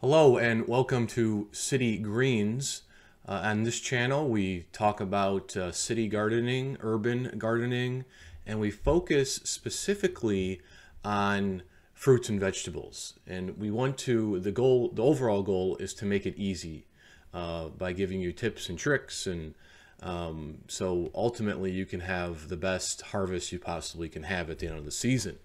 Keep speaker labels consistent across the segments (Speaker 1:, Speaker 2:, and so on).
Speaker 1: Hello and welcome to City Greens. On this channel, we talk about city gardening, urban gardening, and we focus specifically on fruits and vegetables. And we want to, the overall goal is to make it easy by giving you tips and tricks. And so ultimately, you can have the best harvest you possibly can have at the end of the season.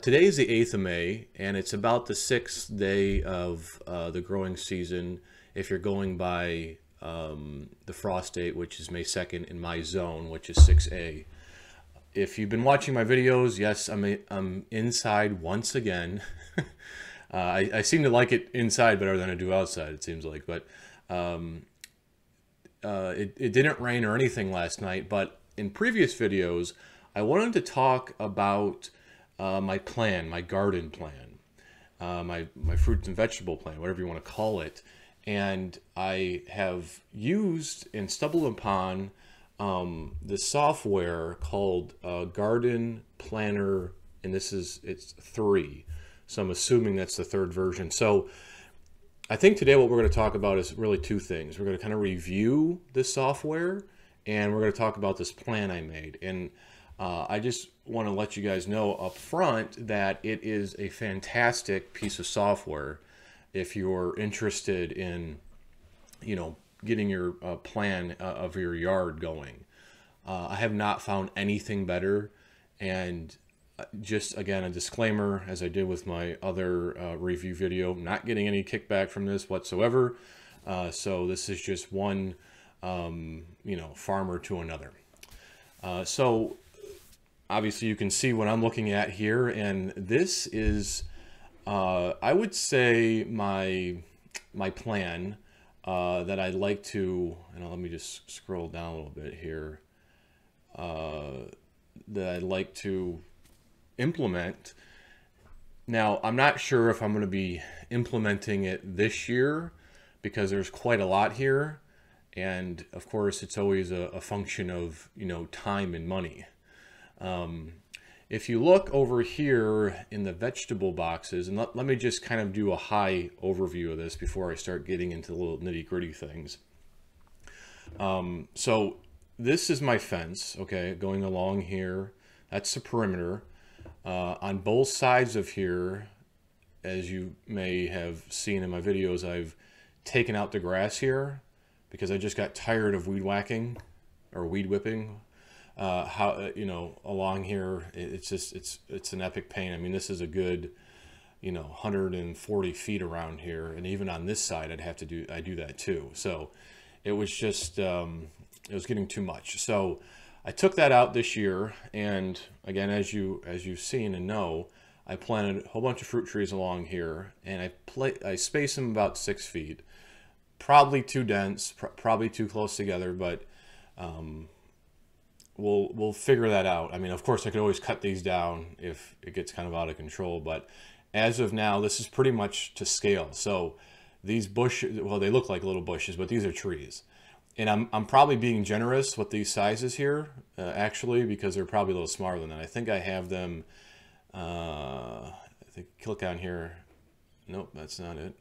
Speaker 1: Today is the 8th of May, and it's about the 6th day of the growing season if you're going by the frost date, which is May 2nd, in my zone, which is 6A. If you've been watching my videos, yes, I'm inside once again. I seem to like it inside better than I do outside, it seems like. But it didn't rain or anything last night, but in previous videos, I wanted to talk about my plan, my garden plan, my fruits and vegetable plan, whatever you want to call it. And I have used and stumbled upon the software called Garden Planner, and it's 3. So I'm assuming that's the 3rd version. So I think today what we're going to talk about is really 2 things. We're going to kind of review this software, and we're going to talk about this plan I made. And I just want to let you guys know up front that it is a fantastic piece of software if you're interested in, getting your plan of your yard going. I have not found anything better, and just again a disclaimer, as I did with my other review video, not getting any kickback from this whatsoever. So this is just one, farmer to another. So obviously you can see what I'm looking at here, and this is, I would say, my plan that I'd like to, and let me just scroll down a little bit here, that I'd like to implement. Now, I'm not sure if I'm going to be implementing it this year because there's quite a lot here, and of course it's always a function of, time and money. If you look over here in the vegetable boxes, and let me just kind of do a high overview of this before I start getting into the little nitty-gritty things. So this is my fence, okay, going along here. That's the perimeter. On both sides of here, as you may have seen in my videos, I've taken out the grass here because I just got tired of weed whacking or weed whipping. Along here, it's an epic pain. I mean, this is a good, 140 feet around here, and even on this side, I do that too. So it was just, it was getting too much. So I took that out this year, and again, as you've seen and know, I planted a whole bunch of fruit trees along here, and I spaced them about 6 feet. Probably too dense, probably too close together, but we'll figure that out. I mean, of course, I could always cut these down if it gets kind of out of control, but as of now, this is pretty much to scale. So these bushes, well, they look like little bushes, but these are trees. And I'm probably being generous with these sizes here, actually, because they're probably a little smaller than that. I think I have them, I think, click on here. Nope, that's not it.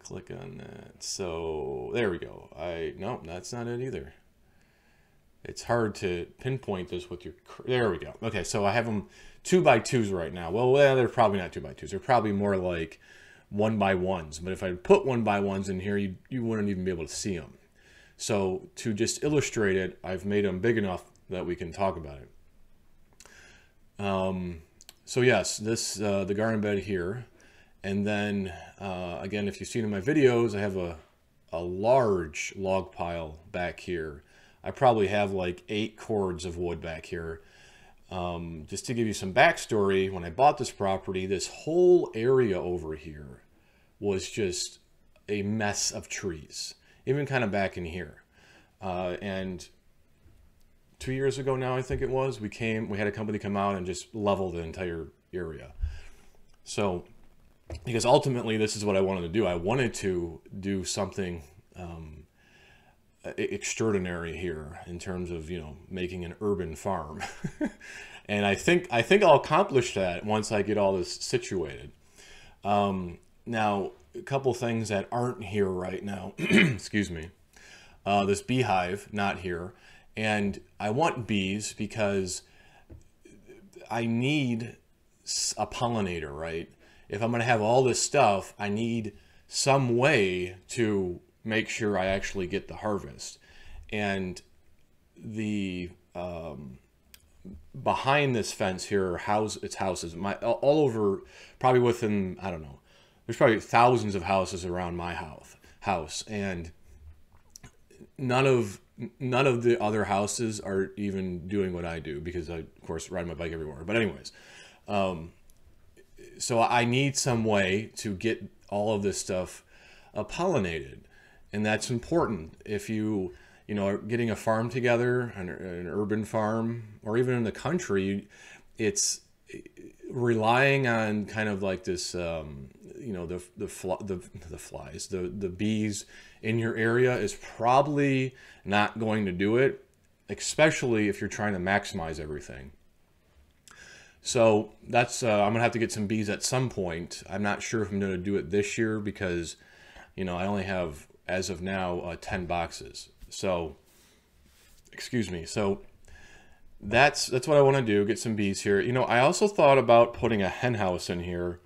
Speaker 1: Click on that. So there we go. Nope, that's not it either. It's hard to pinpoint this with your, there we go. Okay, so I have them 2x2s right now. Well, they're probably not 2x2s. They're probably more like 1x1s. But if I put 1x1s in here, you wouldn't even be able to see them. So to just illustrate it, I've made them big enough that we can talk about it. So yes, this the garden bed here. And then, again, if you've seen in my videos, I have a large log pile back here. I probably have like 8 cords of wood back here. Just to give you some backstory, when I bought this property, this whole area over here was just a mess of trees, even kind of back in here. And 2 years ago now, I think it was, we had a company come out and just level the entire area. So, because ultimately this is what I wanted to do. I wanted to do something extraordinary here in terms of, making an urban farm. And I think I'll accomplish that once I get all this situated. Now, a couple things that aren't here right now. Excuse me. This beehive, not here. And I want bees because I need a pollinator, right? If I'm going to have all this stuff, I need some way to make sure I actually get the harvest. And the behind this fence here are it's houses. All over, probably within, I don't know, there's probably thousands of houses around my house, and none of the other houses are even doing what I do, because I, of course, ride my bike everywhere. But anyways, so I need some way to get all of this stuff pollinated, and that's important. If you are getting a farm together, an urban farm, or even in the country, it's relying on kind of like this, the flies, the bees in your area is probably not going to do it, especially if you're trying to maximize everything. So that's I'm gonna have to get some bees at some point. I'm not sure if I'm gonna do it this year, because I only have, as of now, 10 boxes. So, excuse me. So that's what I want to do, get some bees here. I also thought about putting a hen house in here,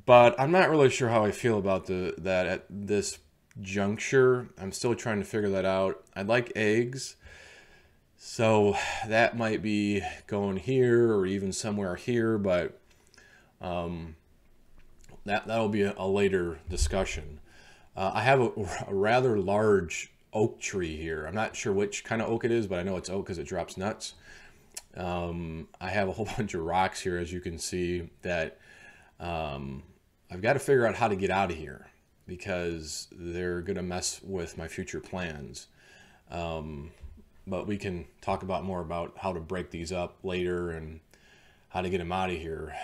Speaker 1: but I'm not really sure how I feel about that at this juncture. I'm still trying to figure that out. I'd like eggs, so that might be going here or even somewhere here, but that'll be a later discussion. I have a rather large oak tree here. I'm not sure which kind of oak it is, but I know it's oak because it drops nuts. I have a whole bunch of rocks here, as you can see, that I've got to figure out how to get out of here, because they're going to mess with my future plans. But we can talk more about how to break these up later and how to get them out of here.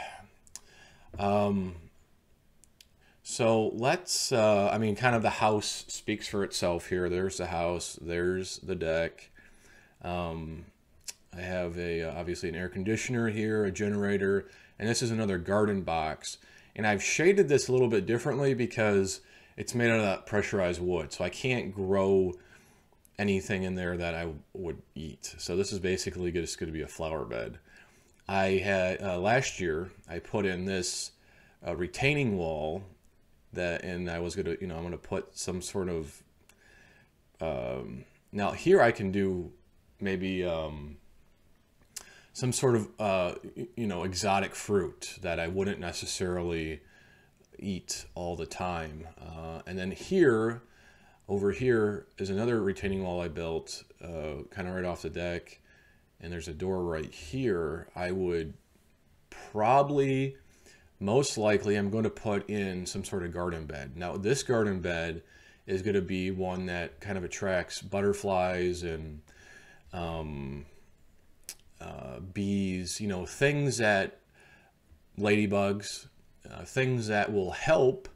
Speaker 1: So let's, kind of the house speaks for itself here. There's the house, there's the deck. I have obviously an air conditioner here, a generator, and this is another garden box. And I've shaded this a little bit differently because it's made out of that pressurized wood, so I can't grow anything in there that I would eat. So this is basically just going to be a flower bed. I had, last year, I put in this retaining wall and I was going to, I'm going to put some sort of, now here I can do maybe some sort of, exotic fruit that I wouldn't necessarily eat all the time. And then over here is another retaining wall I built, kind of right off the deck. And there's a door right here. I would probably, most likely, I'm going to put in some sort of garden bed. Now, this garden bed is going to be one that kind of attracts butterflies and bees, things that, ladybugs, things that will help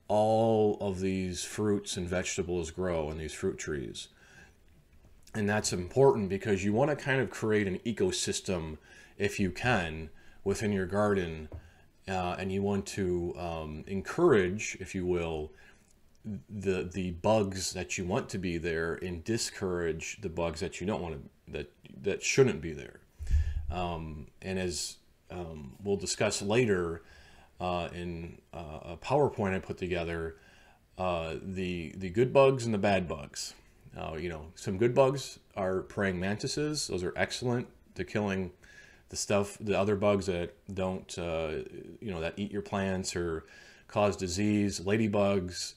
Speaker 1: all of these fruits and vegetables grow in these fruit trees. And that's important because you want to kind of create an ecosystem, if you can, within your garden. And you want to encourage, if you will, the bugs that you want to be there, and discourage the bugs that you don't want to, that shouldn't be there. And as we'll discuss later in a PowerPoint I put together, the good bugs and the bad bugs. Some good bugs are praying mantises. Those are excellent to killing the other bugs that don't, that eat your plants or cause disease. Ladybugs.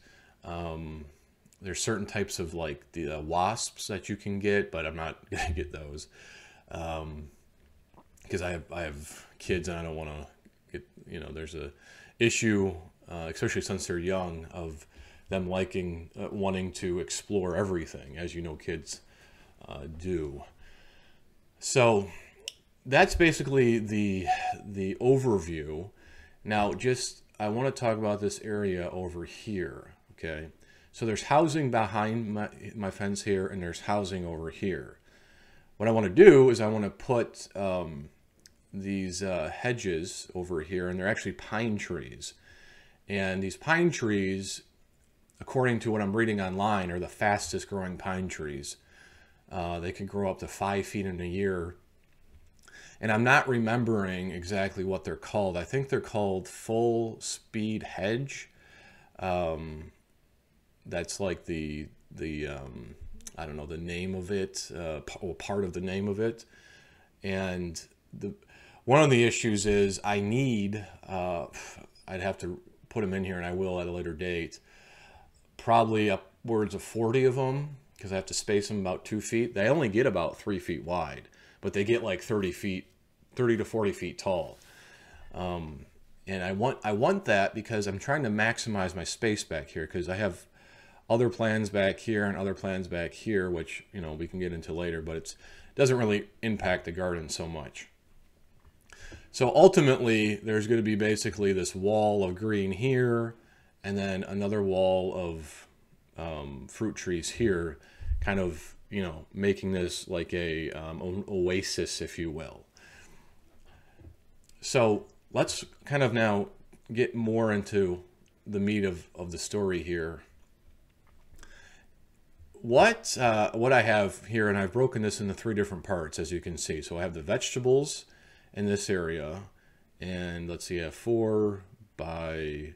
Speaker 1: There's certain types of like the wasps that you can get, but I'm not gonna get those because I have kids and I don't want to get. There's a issue, especially since they're young, of them wanting to explore everything, as kids do. So that's basically the overview. Now, I want to talk about this area over here. Okay, so there's housing behind my fence here, and there's housing over here. What I want to do is I want to put these hedges over here, and they're actually pine trees. And these pine trees, according to what I'm reading online, are the fastest growing pine trees. They can grow up to 5 feet in a year. And I'm not remembering exactly what they're called. I think they're called full speed hedge. That's like the I don't know, the name of it, part of the name of it. And one of the issues is I need, I'd have to put them in here, and I will at a later date, probably upwards of 40 of them, because I have to space them about 2 feet. They only get about 3 feet wide, but they get like 30 to 40 feet tall. And I want that because I'm trying to maximize my space back here, because I have other plans back here and other plans back here, which, you know, we can get into later, but it doesn't really impact the garden so much. So ultimately, there's going to be basically this wall of green here, and then another wall of fruit trees here, kind of, you know, making this like a an oasis, if you will. So let's kind of now get more into the meat of the story here. What I have here, and I've broken this into 3 different parts, as you can see. So I have the vegetables in this area, and let's see, I have 4 by,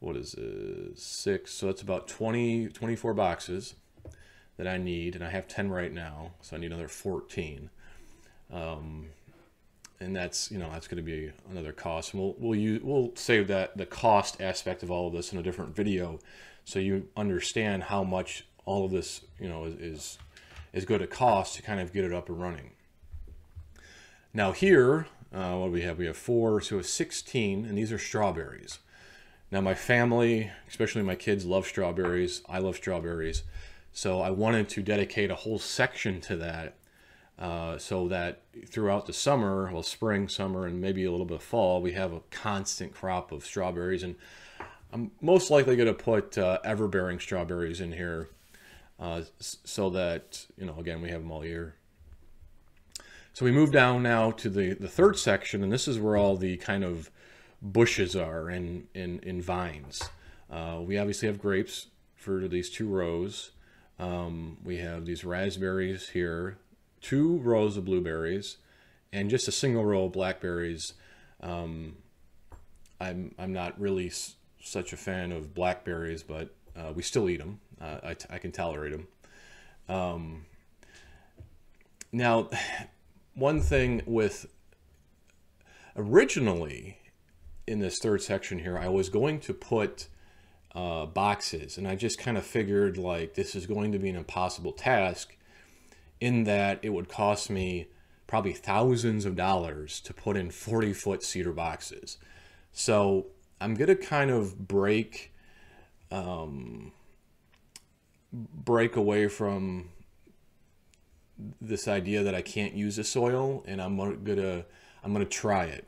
Speaker 1: what is it, 6, so that's about 24 boxes that I need, and I have 10 right now, so I need another 14. And that's, you know, that's going to be another cost. And we'll save the cost aspect of all of this in a different video, so you understand how much all of this, you know, is going to cost to kind of get it up and running. Now here, what do we have? We have 4, so we have 16, and these are strawberries. Now my family, especially my kids, love strawberries. I love strawberries. So I wanted to dedicate a whole section to that, so that throughout the summer, well, spring, summer, and maybe a little bit of fall, we have a constant crop of strawberries. And I'm most likely going to put ever-bearing strawberries in here, so that, you know, again, we have them all year. So we move down now to the 3rd section, and this is where all the kind of bushes are in vines. We obviously have grapes for these 2 rows. We have these raspberries here, 2 rows of blueberries, and just a single row of blackberries. I'm not really such a fan of blackberries, but we still eat them. I can tolerate them. Now, one thing with originally in this 3rd section here, I was going to put boxes, and I just kind of figured like this is going to be an impossible task, in that it would cost me probably thousands of dollars to put in 40-foot cedar boxes. So I'm going to kind of break away from this idea that I can't use the soil, and I'm gonna try it.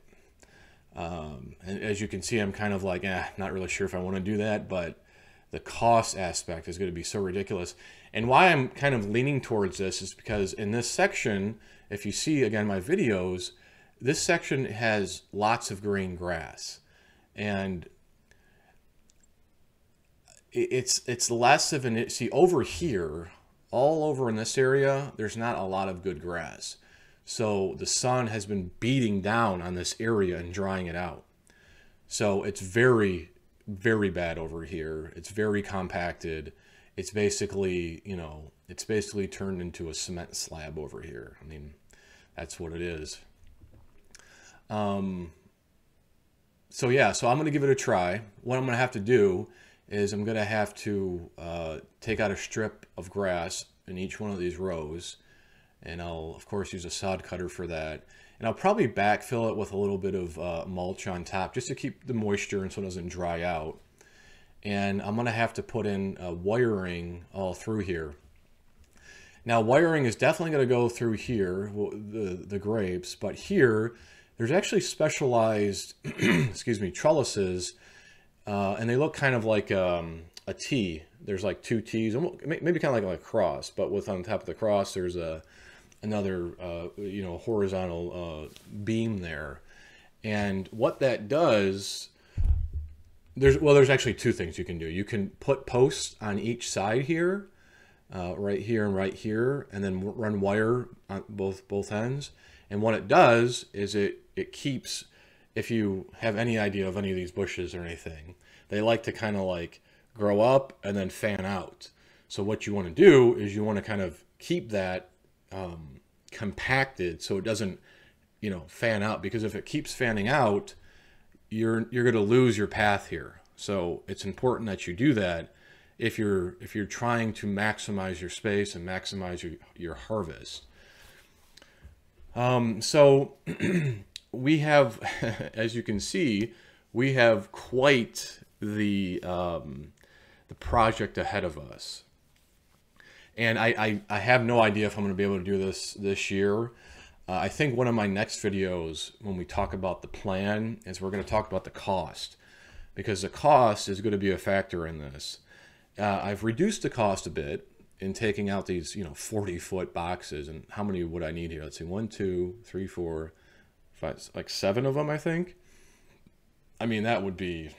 Speaker 1: And as you can see, I'm kind of like, not really sure if I want to do that, but the cost aspect is going to be so ridiculous. And why I'm kind of leaning towards this is because in this section, if you see again my videos, this section has lots of green grass, and it's less of an, see over here, all over in this area, there's not a lot of good grass. So the sun has been beating down on this area and drying it out. So it's very, very bad over here. It's very compacted. It's basically, you know, it's basically turned into a cement slab over here. I mean, that's what it is. So yeah, so I'm going to give it a try. What I'm going to have to do is I'm going to have to take out a strip of grass in each one of these rows, and I'll of course use a sod cutter for that, and I'll probably backfill it with a little bit of mulch on top just to keep the moisture and so it doesn't dry out. And I'm going to have to put in wiring all through here. Now wiring is definitely going to go through here, the grapes, but here there's actually specialized excuse me, trellises, and they look kind of like a T. There's like 2 T's, maybe kind of like a cross, but with on top of the cross there's another you know, horizontal beam there. And what that does There's actually two things you can do. You can put posts on each side here, right here and right here, and then run wire on both ends. And what it does is it keeps, if you have any idea of any of these bushes or anything, they like to kind of like grow up and then fan out. So what you want to do is you want to kind of keep that compacted so it doesn't, fan out, because if it keeps fanning out, you're going to lose your path here. So it's important that you do that if you're trying to maximize your space and maximize your harvest. So we have, as you can see, we have quite the project ahead of us. And I have no idea if I'm going to be able to do this year. I think one of my next videos, when we talk about the plan, is we're going to talk about the cost, because the cost is going to be a factor in this. I've reduced the cost a bit in taking out these, 40-foot boxes. And how many would I need here? Let's see, 1, 2, 3, 4, 5, like 7 of them, I think. I mean, that would be,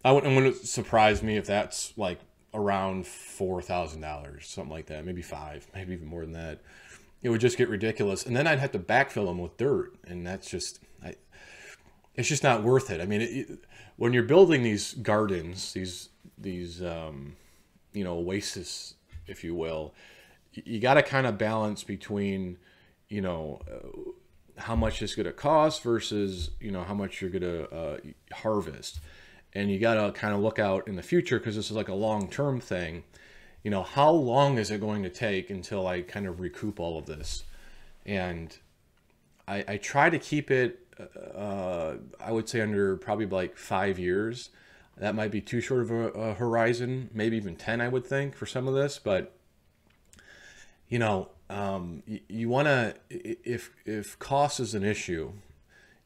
Speaker 1: it wouldn't surprise me if that's like around $4,000, something like that, maybe 5, maybe even more than that. It would just get ridiculous, and then I'd have to backfill them with dirt, and that's just, it's just not worth it. I mean, when you're building these gardens, these oasis, if you will, you got to kind of balance between, how much it's going to cost versus, how much you're going to harvest. And you got to kind of look out in the future, because this is like a long-term thing. How long is it going to take until I kind of recoup all of this? And I try to keep it, I would say, under probably like 5 years. That might be too short of a horizon, maybe even 10, I would think, for some of this. But, you want to, if cost is an issue,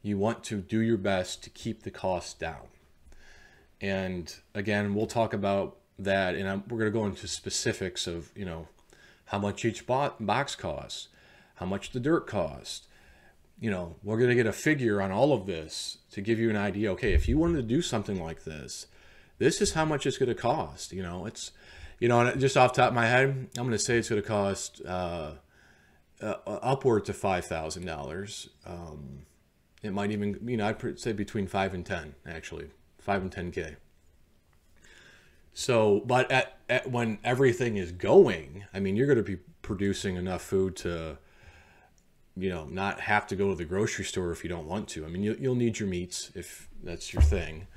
Speaker 1: you want to do your best to keep the cost down. And again, we'll talk about that, and we're going to go into specifics of, how much each box costs, how much the dirt costs. We're going to get a figure on all of this to give you an idea. Okay, if you wanted to do something like this, this is how much it's going to cost. It's, just off the top of my head, I'm going to say it's going to cost upwards of $5,000. It might even, I'd say between 5 and 10, actually, 5 and 10K. So, but when everything is going, I mean, you're going to be producing enough food to, not have to go to the grocery store if you don't want to. I mean, you'll need your meats if that's your thing.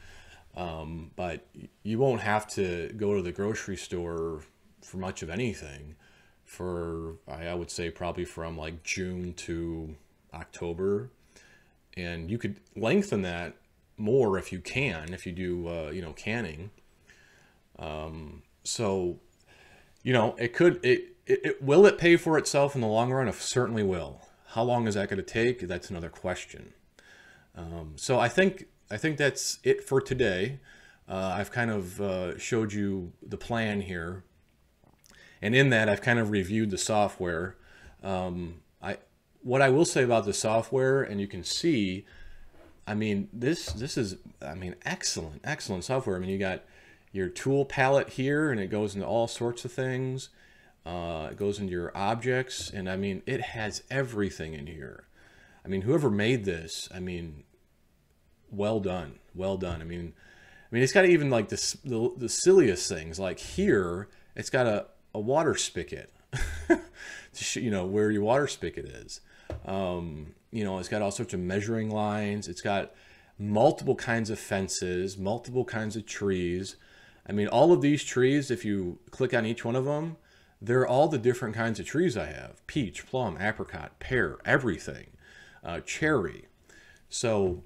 Speaker 1: But you won't have to go to the grocery store for much of anything for, I would say, probably from like June to October. And you could lengthen that more if you can, if you do, canning. So, will it pay for itself in the long run? It certainly will. How long is that going to take? That's another question. So I think that's it for today. I've kind of showed you the plan here, and in that I've kind of reviewed the software. What I will say about the software, and you can see, I mean, this is, excellent software. I mean, you got your tool palette here, and it goes into all sorts of things. It goes into your objects, and I mean, it has everything in here. I mean, whoever made this, well done, well done. I mean, it's got even like the silliest things. Like here, it's got a water spigot, where your water spigot is. It's got all sorts of measuring lines. It's got multiple kinds of fences, multiple kinds of trees. I mean, all of these trees, if you click on each one of them, they're all the different kinds of trees I have. Peach, plum, apricot, pear, everything. Cherry. So,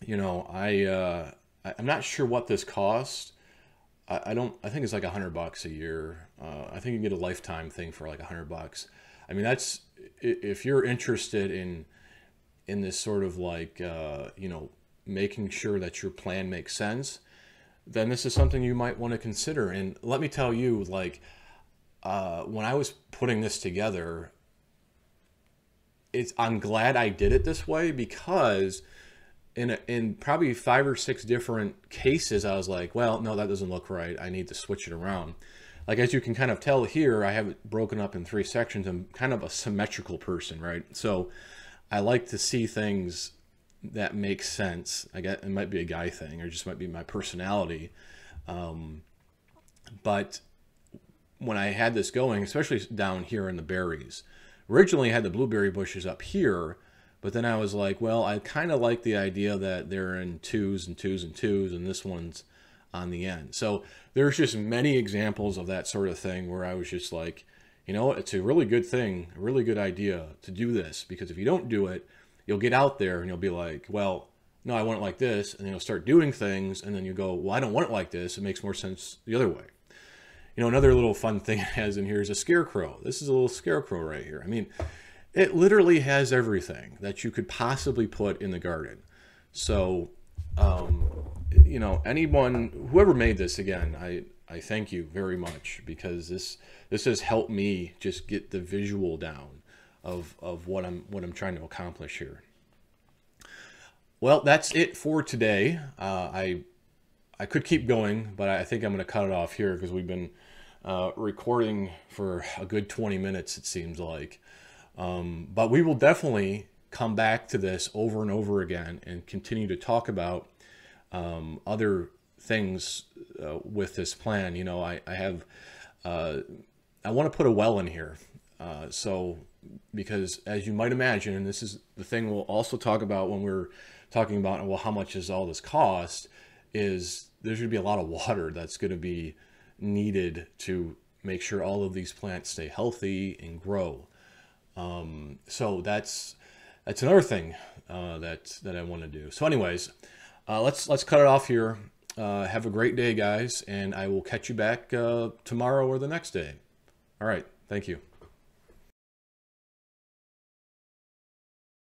Speaker 1: I'm not sure what this costs. I think it's like $100 a year. I think you can get a lifetime thing for like $100. I mean, that's, if you're interested in this sort of like, making sure that your plan makes sense, then this is something you might want to consider. And let me tell you, like, when I was putting this together, I'm glad I did it this way, because in probably 5 or 6 different cases, I was like, well, no, that doesn't look right. I need to switch it around. Like, as you can kind of tell here, I have it broken up in 3 sections. I'm kind of a symmetrical person, right? So I like to see things that make sense. I guess it might be a guy thing, or just might be my personality. But when I had this going, especially down here in the berries, originally I had the blueberry bushes up here, but then I was like, well, I kind of like the idea that they're in 2s and 2s and 2s, and this one's on the end. So there's just many examples of that sort of thing where I was just like, you know, it's a really good thing, a really good idea to do this, because if you don't do it, you'll get out there and you'll be like, well, no, I want it like this. And then you'll start doing things, and then you go, well, I don't want it like this. It makes more sense the other way. You know, another little fun thing it has in here is a scarecrow. This is a little scarecrow right here. I mean, it literally has everything that you could possibly put in the garden. So, you know, anyone, whoever made this, again, I thank you very much, because this has helped me just get the visual down of what I'm trying to accomplish here. Well, that's it for today. I could keep going, but I think I'm going to cut it off here, because we've been recording for a good 20 minutes, it seems like. But we will definitely come back to this over and over again and continue to talk about other things with this plan. You know, I want to put a well in here. So, because as you might imagine, and this is the thing we'll also talk about when we're talking about, well, how much is all this cost, is there's going to be a lot of water that's going to be needed to make sure all of these plants stay healthy and grow. So that's another thing that I want to do. So anyways, let's cut it off here. Have a great day, guys, and I will catch you back tomorrow or the next day. All right. Thank you.